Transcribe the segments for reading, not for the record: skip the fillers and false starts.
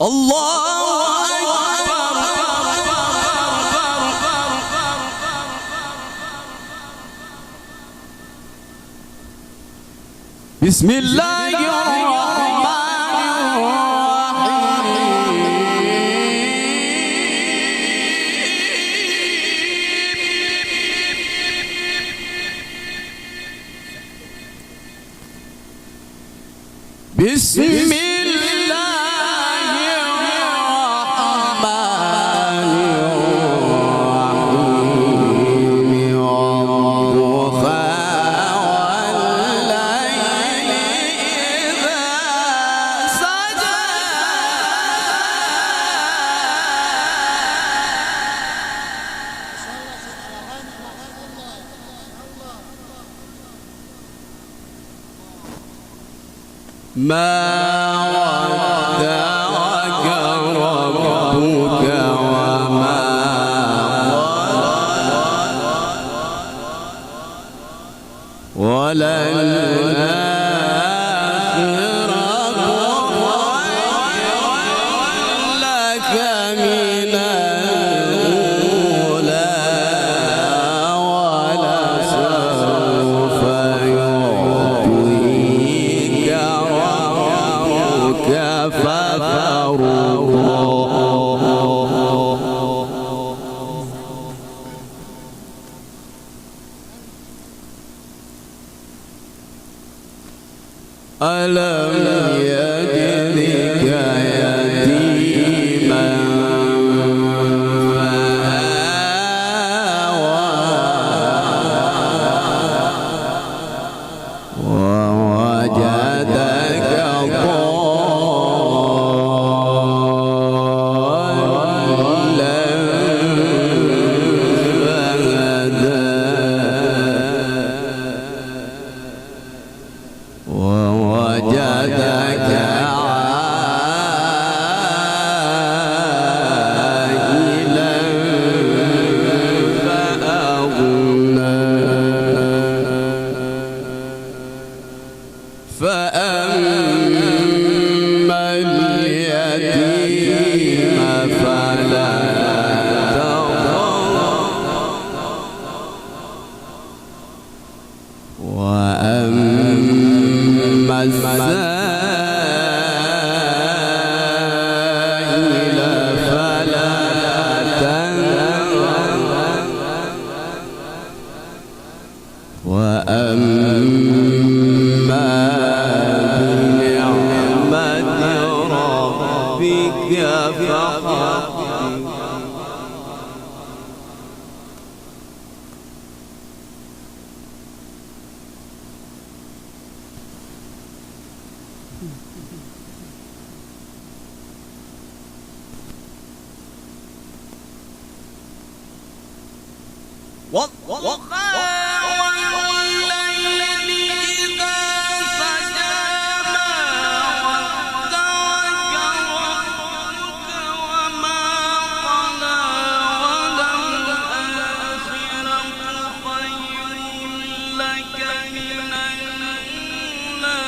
الله أكبر. بسم الله الرحمن الرحيم. بسم الله الرحمن الرحيم. والضحى والليل إذا سجى. ما ودعك ربك وما قلى وللآخرة خير لك من الأولى ولسوف يعطيك ربك فترضى. ألم يجدك يتيما فآوى ووجدك ضالا فهدى ووجدك عائلا فأغنى فأما اليتيم فلا تقهر وأما السائل فلا تنهر وأما بنعمة ربك فحدث. والضحى والليل إذا سجى. ما ودعك ربك وما قلى وللآخرة خير لك من الأولى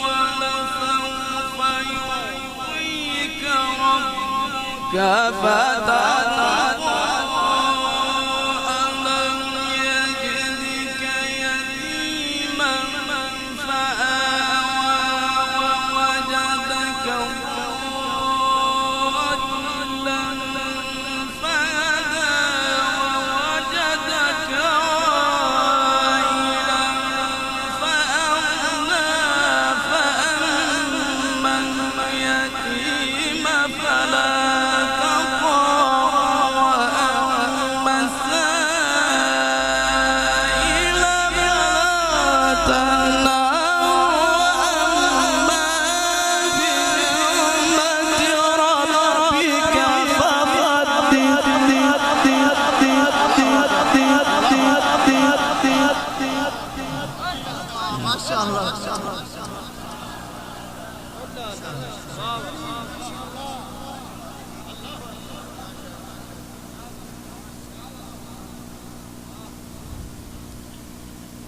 ولسوف يعطيك ربك فترضى.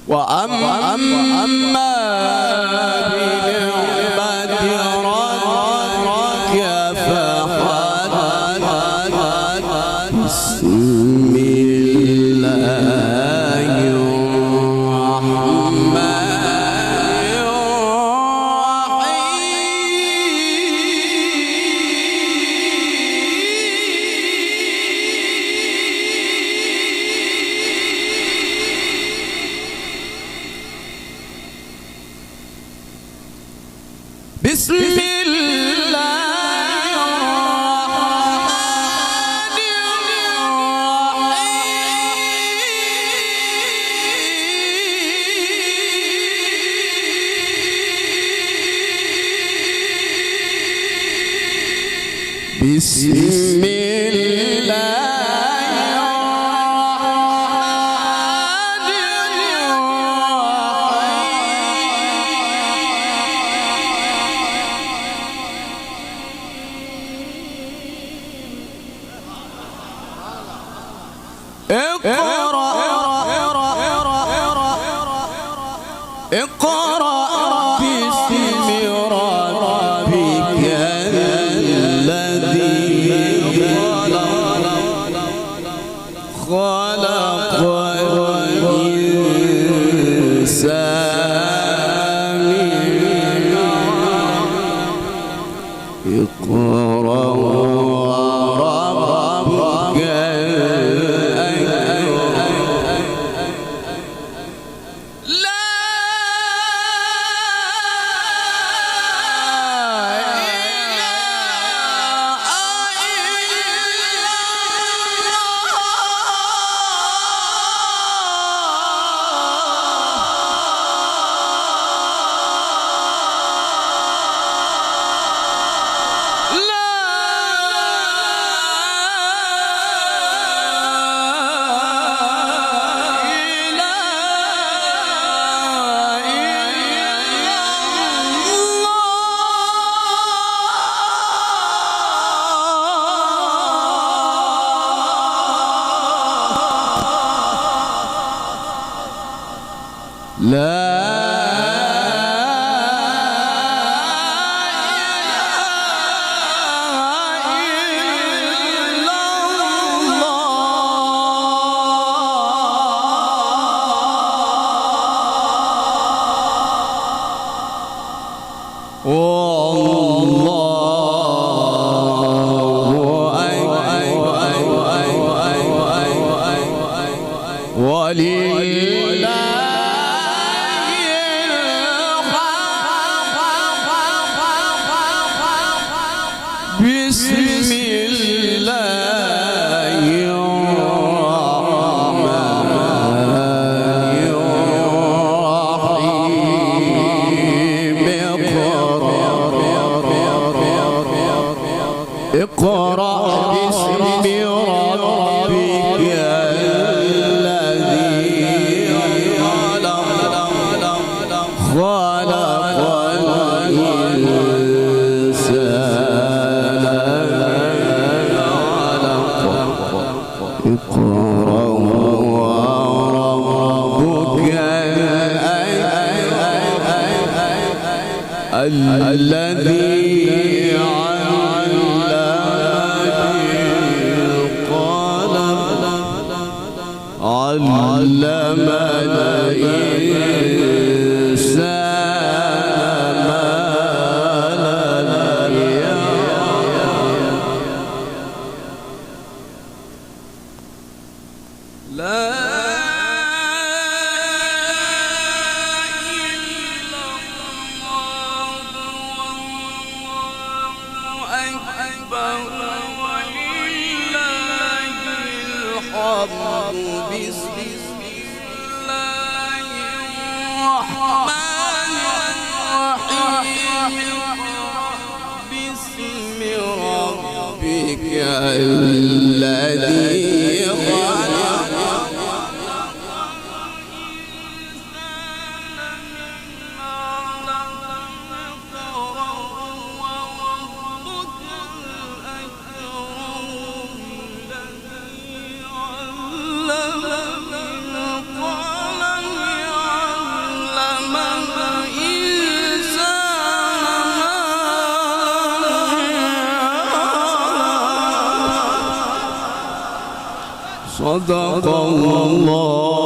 وأما بنعمة ربك بسم الله اقرأ باسم ربك الذي خلق الإنسان اقرأ وربك بسم الله الرحمن الرحيم اقرأ باسم ربك الذي خلق اقرأ وربك الذي علم بالقلم علم الإنسان ما لم يعلم لا بسم الله الرحمن الرحيم باسم ربك الذي خلق صدق الله